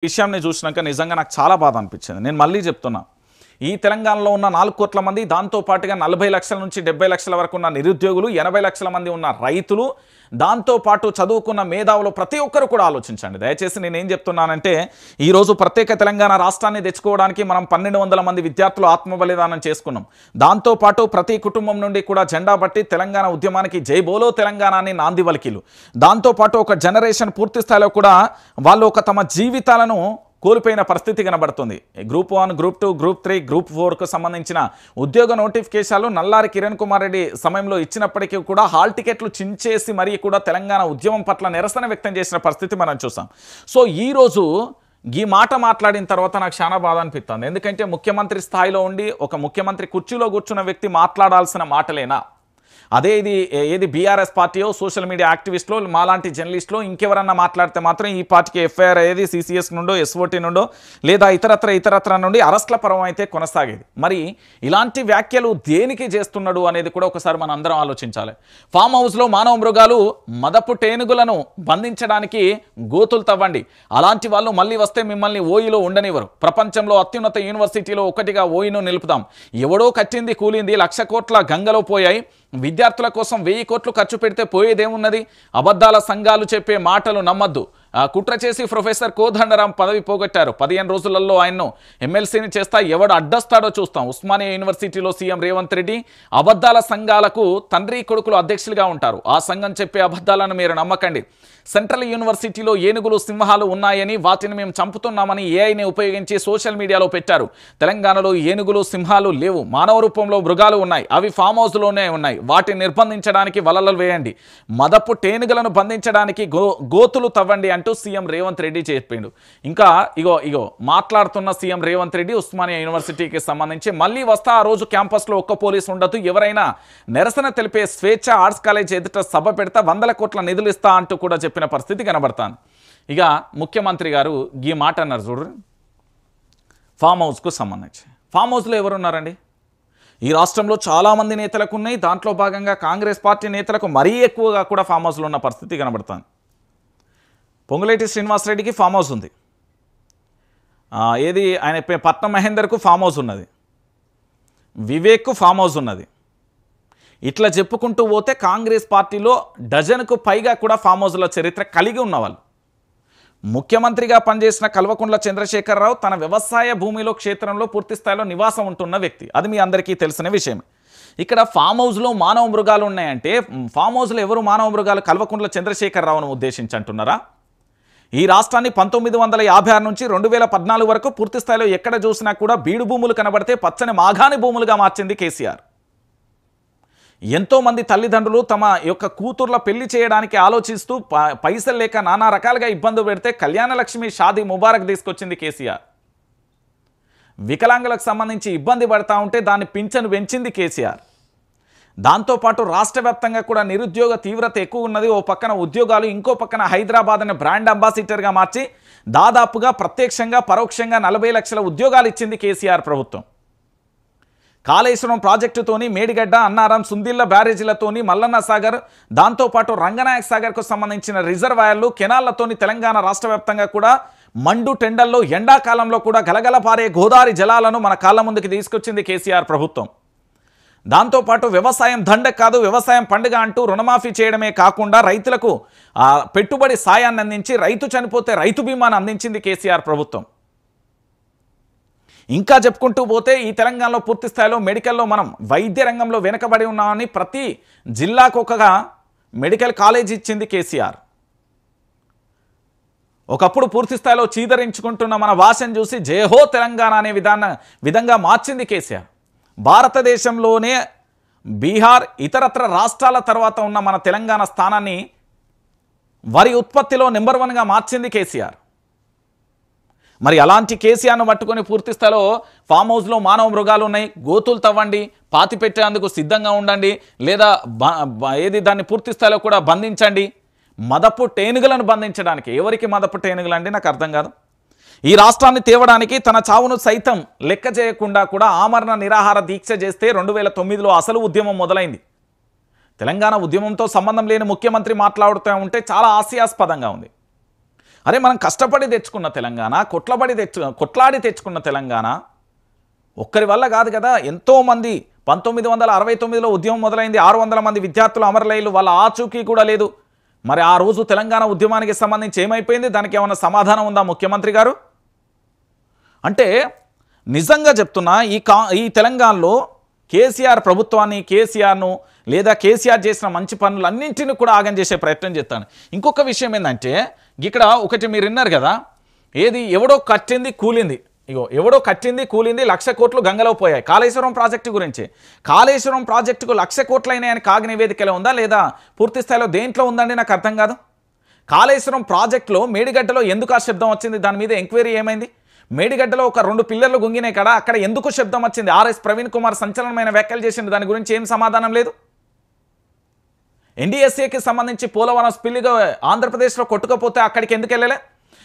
విషయాన్ని చూసినాక నిజంగా నాకు చాలా బాధ అనిపించింది. నేను మళ్ళీ చెప్తున్నా, ఈ తెలంగాణలో ఉన్న 4 కోట్ల మంది, దాంతో పాటుగా 40 లక్షల నుంచి 70 లక్షల వరకు ఉన్న నిరుద్యోగులు, 80 లక్షల మంది ఉన్న రైతులు, దాంతో పాటు చదువుకున్న మేధావులు, ప్రతి ఒక్కరు కూడా ఆలోచించండి. దయచేసి నేనేం చెప్తున్నానంటే, ఈరోజు ప్రత్యేక తెలంగాణ రాష్ట్రాన్ని తెచ్చుకోవడానికి మనం 1200 మంది విద్యార్థులు ఆత్మబలిదానం చేసుకున్నాం. దాంతోపాటు ప్రతి కుటుంబం నుండి కూడా జెండా బట్టి తెలంగాణ ఉద్యమానికి జై బోలో తెలంగాణ అని నాంది వలికిలు. దాంతోపాటు ఒక జనరేషన్ పూర్తి స్థాయిలో కూడా వాళ్ళు ఒక తమ జీవితాలను కోల్పోయిన పరిస్థితి కనబడుతుంది. గ్రూప్ 1, గ్రూప్ 2, గ్రూప్ 3, గ్రూప్ 4కు సంబంధించిన ఉద్యోగ నోటిఫికేషన్లు నల్లారి కిరణ్ కుమార్ రెడ్డి సమయంలో ఇచ్చినప్పటికీ కూడా హాల్ టికెట్లు చించేసి మరీ కూడా తెలంగాణ ఉద్యమం పట్ల నిరసన వ్యక్తం చేసిన పరిస్థితి మనం చూసాం. సో ఈరోజు ఈ మాట మాట్లాడిన తర్వాత నాకు చాలా బాధ అనిపిస్తుంది. ఎందుకంటే ముఖ్యమంత్రి స్థాయిలో ఉండి ఒక ముఖ్యమంత్రి కుర్చీలో కూర్చున్న వ్యక్తి మాట్లాడాల్సిన మాటలేనా? అదే ఇది ఏది బీఆర్ఎస్ పార్టీయో, సోషల్ మీడియా యాక్టివిస్టులో, మాలాంటి జర్నలిస్టులో ఇంకెవరన్నా మాట్లాడితే మాత్రం ఈ పార్టీకి ఎఫ్ఐఆర్ అయ్యేది, సిసిఎస్ నుండో, ఎస్ఓటీ నుండో, లేదా ఇతరత్ర నుండి అరెస్ట్ల పరం అయితే కొనసాగేది. మరి ఇలాంటి వ్యాఖ్యలు దేనికి చేస్తున్నాడు అనేది కూడా ఒకసారి మనం అందరం ఆలోచించాలి. ఫామ్ హౌస్లో మానవ మృగాలు మదపు టేనుగులను బంధించడానికి గోతులు తవ్వండి. అలాంటి వాళ్ళు మళ్ళీ వస్తే మిమ్మల్ని ఓయిలో ఉండనివ్వరు. ప్రపంచంలో అత్యున్నత యూనివర్సిటీలో ఒకటిగా ఓయిను నిలుపుదాం. ఎవడో కట్టింది కూలింది 1,00,000 కోట్ల గంగలో పోయాయి. విద్యార్థుల కోసం 1000 కోట్లు ఖర్చు పెడితే పోయేదేమున్నది? అబద్ధాల సంఘాలు చెప్పే మాటలు నమ్మద్దు. కుట్ర చేసి ప్రొఫెసర్ కోదండరాం పదవి పోగొట్టారు. 15 రోజులలో ఆయన్ను ఎమ్మెల్సీని చేస్తా, ఎవడు అడ్డస్తాడో చూస్తాం. ఉస్మానియా యూనివర్సిటీలో సీఎం రేవంత్ రెడ్డి అబద్ధాల సంఘాలకు తండ్రి కొడుకులు అధ్యక్షులుగా ఉంటారు. ఆ సంఘం చెప్పే అబద్ధాలను మీరు నమ్మకండి. సెంట్రల్ యూనివర్సిటీలో ఏనుగులు, సింహాలు ఉన్నాయని, వాటిని మేము చంపుతున్నామని ఏఐని ఉపయోగించి సోషల్ మీడియాలో పెట్టారు. తెలంగాణలో ఏనుగులు, సింహాలు లేవు. మానవ రూపంలో మృగాలు ఉన్నాయి. అవి ఫామ్ హౌస్లోనే ఉన్నాయి. వాటిని నిర్బంధించడానికి వలలు వేయండి. మదపు టేనుగులను బంధించడానికి గోతులు తవ్వండి అంటూ సీఎం రేవంత్ రెడ్డి చెప్పిండు. ఇంకా ఇగో మాట్లాడుతున్న సీఎం రేవంత్ రెడ్డి ఉస్మానియా యూనివర్సిటీకి సంబంధించి మళ్ళీ వస్తా, ఆ రోజు క్యాంపస్లో ఒక్క పోలీసు ఉండదు, ఎవరైనా నిరసన తెలిపే స్వేచ్ఛ ఆర్ట్స్ కాలేజ్ ఎదుట సభ పెడతా 100 కోట్ల నిధులు ఇస్తా అంటూ కూడా చెప్పిన పరిస్థితి కనబడతాను. ఇక ముఖ్యమంత్రి గారు ఈ మాట అన్నారు చూడు, ఫామ్ హౌస్కు సంబంధించి. ఫామ్ హౌస్లో ఎవరున్నారండి? ఈ రాష్ట్రంలో చాలామంది నేతలకు ఉన్నాయి. దాంట్లో భాగంగా కాంగ్రెస్ పార్టీ నేతలకు మరీ ఎక్కువగా కూడా ఫామ్ హౌస్లో ఉన్న పరిస్థితి కనబడుతుంది. పొంగులేటి శ్రీనివాసరెడ్డికి ఫామ్ హౌస్ ఉంది. ఏది ఆయన పట్నం మహేందర్కు ఫామ్ హౌస్ ఉన్నది. వివేక్కు ఫామ్ హౌస్ ఉన్నది. ఇట్లా చెప్పుకుంటూ పోతే కాంగ్రెస్ పార్టీలో డజన్కు పైగా కూడా ఫామ్ హౌస్ల చరిత్ర కలిగి ఉన్నవాళ్ళు. ముఖ్యమంత్రిగా పనిచేసిన కల్వకుంట్ల చంద్రశేఖరరావు తన వ్యవసాయ భూమిలో క్షేత్రంలో పూర్తి స్థాయిలో నివాసం ఉంటున్న వ్యక్తి. అది మీ అందరికీ తెలిసిన విషయం. ఇక్కడ ఫామ్ హౌస్లో మానవ మృగాలు ఉన్నాయంటే, ఫామ్ హౌస్లో ఎవరు మానవ మృగాలు? కల్వకుంట్ల చంద్రశేఖరరావును ఉద్దేశించి అంటున్నారా? ఈ రాష్ట్రాన్ని 1956 నుంచి 2014 వరకు పూర్తి స్థాయిలో ఎక్కడ చూసినా కూడా బీడు భూములు కనబడితే పచ్చని మాగాని భూములుగా మార్చింది కేసీఆర్. ఎంతోమంది తల్లిదండ్రులు తమ యొక్క కూతుర్ల పెళ్లి చేయడానికి ఆలోచిస్తూ పైసలు లేక నానా రకాలుగా ఇబ్బందులు పెడితే కళ్యాణ లక్ష్మి షాదీ ముబారక్ తీసుకొచ్చింది కేసీఆర్. వికలాంగులకు సంబంధించి ఇబ్బంది పడతా ఉంటే దాన్ని పింఛను పెంచింది కేసీఆర్. దాంతోపాటు రాష్ట్ర వ్యాప్తంగా కూడా నిరుద్యోగ తీవ్రత ఎక్కువ ఉన్నది. ఓ పక్కన ఉద్యోగాలు, ఇంకో పక్కన హైదరాబాద్ అనే బ్రాండ్ అంబాసిడర్గా మార్చి దాదాపుగా ప్రత్యక్షంగా పరోక్షంగా 40 లక్షల ఉద్యోగాలు ఇచ్చింది కేసీఆర్ ప్రభుత్వం. కాళేశ్వరం ప్రాజెక్టుతోని, మేడిగడ్డ, అన్నారం, సుందిల్ల బ్యారేజీలతోని, మల్లన్న సాగర్, దాంతోపాటు రంగనాయక సాగర్కు సంబంధించిన రిజర్వాయర్లు, కెనాళ్లతోని తెలంగాణ రాష్ట్ర వ్యాప్తంగా కూడా మండు టెండల్లో ఎండాకాలంలో కూడా గలగల పారే గోదావరి జలాలను మన కాళ్ళ ముందుకు తీసుకొచ్చింది కేసీఆర్ ప్రభుత్వం. దాంతోపాటు వ్యవసాయం దండగ కాదు, వ్యవసాయం పండుగ అంటూ రుణమాఫీ చేయడమే కాకుండా రైతులకు పెట్టుబడి సాయాన్ని అందించి, రైతు చనిపోతే రైతు బీమాను అందించింది కేసీఆర్ ప్రభుత్వం. ఇంకా చెప్పుకుంటూ పోతే ఈ తెలంగాణలో పూర్తి స్థాయిలో మెడికల్లో మనం వైద్య రంగంలో వెనుకబడి ఉన్నామని ప్రతి జిల్లాకు ఒక మెడికల్ కాలేజ్ ఇచ్చింది కేసీఆర్. ఒకప్పుడు పూర్తి స్థాయిలో చీదరించుకుంటున్న మన భాషను చూసి జయహో తెలంగాణ అనే విధంగా మార్చింది కేసీఆర్. భారతదేశంలోనే బీహార్, ఇతరత్ర రాష్ట్రాల తర్వాత ఉన్న మన తెలంగాణ స్థానాన్ని వరి ఉత్పత్తిలో నెంబర్ 1గా మార్చింది కేసీఆర్. మరి అలాంటి కేసీఆర్ను పట్టుకొని పూర్తి స్థాయిలో ఫామ్ హౌస్లో మానవ మృగాలు ఉన్నాయి, గోతులు తవ్వండి, పాతి పెట్టేందుకు సిద్ధంగా ఉండండి, లేదా దాన్ని పూర్తి స్థాయిలో కూడా బంధించండి. మదపు టేనుగులను బంధించడానికి. ఎవరికి మదపు టేనుగులు అండి? నాకు అర్థం కాదు. ఈ రాష్ట్రాన్ని తేవడానికి తన చావును సైతం లెక్క చేయకుండా కూడా ఆమరణ నిరాహార దీక్ష చేస్తే 2009లో అసలు ఉద్యమం మొదలైంది. తెలంగాణ ఉద్యమంతో సంబంధం లేని ముఖ్యమంత్రి మాట్లాడుతూ ఉంటే చాలా హాస్యాస్పదంగా ఉంది. అరే మనం కష్టపడి తెచ్చుకున్న తెలంగాణ, కొట్లాడి తెచ్చుకున్న తెలంగాణ ఒక్కరి వల్ల కాదు కదా. ఎంతోమంది 1969లో ఉద్యమం మొదలైంది, 600 మంది విద్యార్థులు అమరలైలు, వాళ్ళ ఆచూకీ కూడా లేదు. మరి ఆ రోజు తెలంగాణ ఉద్యమానికి సంబంధించి ఏమైపోయింది? దానికి ఏమైనా సమాధానం ఉందా ముఖ్యమంత్రి గారు? అంటే నిజంగా చెప్తున్నా, ఈ తెలంగాణలో కేసీఆర్ ప్రభుత్వాన్ని, కేసీఆర్ను లేదా కేసీఆర్ చేసిన మంచి పనులన్నింటినీ కూడా ఆగం చేసే ప్రయత్నం చేస్తాను. ఇంకొక విషయం ఏంటంటే, ఇక్కడ ఒకటి మీరు విన్నారు కదా, ఏది ఎవడో కట్టింది కూలింది, ఎవడో కట్టింది కూలింది 1,00,000 కోట్లు గంగలో పోయాయి. కాళేశ్వరం ప్రాజెక్టు గురించి, కాళేశ్వరం ప్రాజెక్టుకు 1,00,000 కోట్లు అయినాయని కాగ్ నివేదికలో ఉందా లేదా పూర్తి స్థాయిలో దేంట్లో ఉందండి? నాకు అర్థం కాదు. కాళేశ్వరం ప్రాజెక్టులో మేడిగడ్డలో ఎందుకు ఆ శబ్దం వచ్చింది? దాని మీద ఎంక్వైరీ ఏమైంది? మేడిగడ్డలో ఒక 2 పిల్లర్లు గుంగినాయి కదా, అక్కడ ఎందుకు శబ్దం వచ్చింది? ఆర్ఎస్ ప్రవీణ్ కుమార్ సంచలనమైన వ్యాఖ్యలు చేసింది, దాని గురించి ఏం సమాధానం లేదు. ఎన్డీఎస్ఏకి సంబంధించి పోలవరం స్పిల్గా ఆంధ్రప్రదేశ్లో కొట్టుకపోతే అక్కడికి ఎందుకు వెళ్ళలే?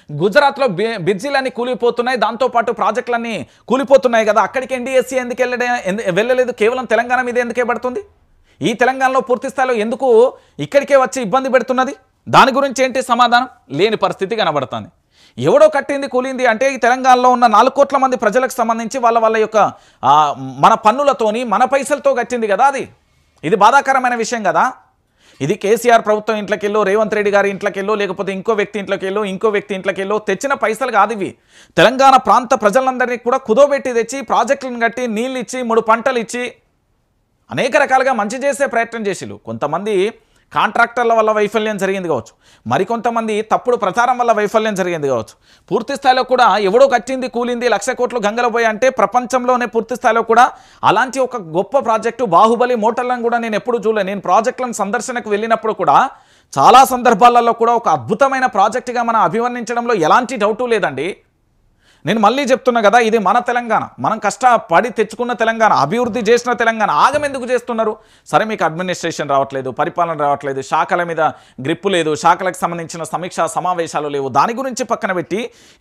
గుజరాత్లో బ్రిడ్జిలన్నీ కూలిపోతున్నాయి, దాంతోపాటు ప్రాజెక్టులన్నీ కూలిపోతున్నాయి కదా, అక్కడికి ఎన్డీఎస్ఏ ఎందుకు వెళ్ళలేదు? కేవలం తెలంగాణ మీద ఎందుకే పడుతుంది? ఈ తెలంగాణలో పూర్తి స్థాయిలో ఎందుకు ఇక్కడికే వచ్చి ఇబ్బంది పెడుతున్నది? దాని గురించి ఏంటి సమాధానం? లేని పరిస్థితి కనబడుతుంది. ఎవడో కట్టింది కూలింది అంటే ఈ తెలంగాణలో ఉన్న 4 కోట్ల మంది ప్రజలకు సంబంధించి వాళ్ళ యొక్క మన పన్నులతోని, మన పైసలతో కట్టింది కదా అది. ఇది బాధాకరమైన విషయం కదా. ఇది కేసీఆర్ ప్రభుత్వం ఇంట్లోకెళ్ళో, రేవంత్ రెడ్డి గారి ఇంట్లోకెళ్ళో, లేకపోతే ఇంకో వ్యక్తి ఇంట్లోకెళ్ళో తెచ్చిన పైసలు కాదు ఇవి. తెలంగాణ ప్రాంత ప్రజలందరినీ కూడా కుదోబెట్టి తెచ్చి ప్రాజెక్టులను కట్టి నీళ్ళు ఇచ్చి 3 పంటలు ఇచ్చి అనేక రకాలుగా మంచి చేసే ప్రయత్నం చేసిళ్ళు. కొంతమంది కాంట్రాక్టర్ల వల్ల వైఫల్యం జరిగింది కావచ్చు, మరికొంతమంది తప్పుడు ప్రచారం వల్ల వైఫల్యం జరిగింది కావచ్చు. పూర్తి స్థాయిలో కూడా ఎవడో కట్టింది కూలింది 1,00,000 కోట్లు గంగలో పోయి అంటే ప్రపంచంలోనే పూర్తి స్థాయిలో కూడా అలాంటి ఒక గొప్ప ప్రాజెక్టు బాహుబలి మోటార్లను కూడా నేను ఎప్పుడు చూడలేదు. నేను ప్రాజెక్టులను సందర్శనకు వెళ్ళినప్పుడు కూడా చాలా సందర్భాలలో కూడా ఒక అద్భుతమైన ప్రాజెక్టుగా మనం అభివర్ణించడంలో ఎలాంటి డౌటు లేదండి. నేను మళ్ళీ చెప్తున్నా కదా, ఇది మన తెలంగాణ, మనం కష్టపడి తెచ్చుకున్న తెలంగాణ, అభివృద్ధి చేసిన తెలంగాణ. ఆగం ఎందుకు చేస్తున్నారు? సరే, మీకు అడ్మినిస్ట్రేషన్ రావట్లేదు, పరిపాలన రావట్లేదు, శాఖల మీద గ్రిప్పు లేదు, శాఖలకు సంబంధించిన సమీక్షా సమావేశాలు లేవు, దాని గురించి పక్కన పెట్టి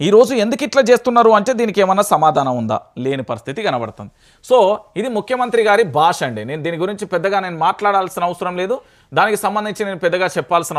ఈరోజు ఎందుకు ఇట్లా చేస్తున్నారు అంటే దీనికి ఏమన్నా సమాధానం ఉందా? లేని పరిస్థితి కనబడుతుంది. సో ఇది ముఖ్యమంత్రి గారి భాష అండి. నేను దీని గురించి పెద్దగా మాట్లాడాల్సిన అవసరం లేదు, దానికి సంబంధించి నేను పెద్దగా చెప్పాల్సిన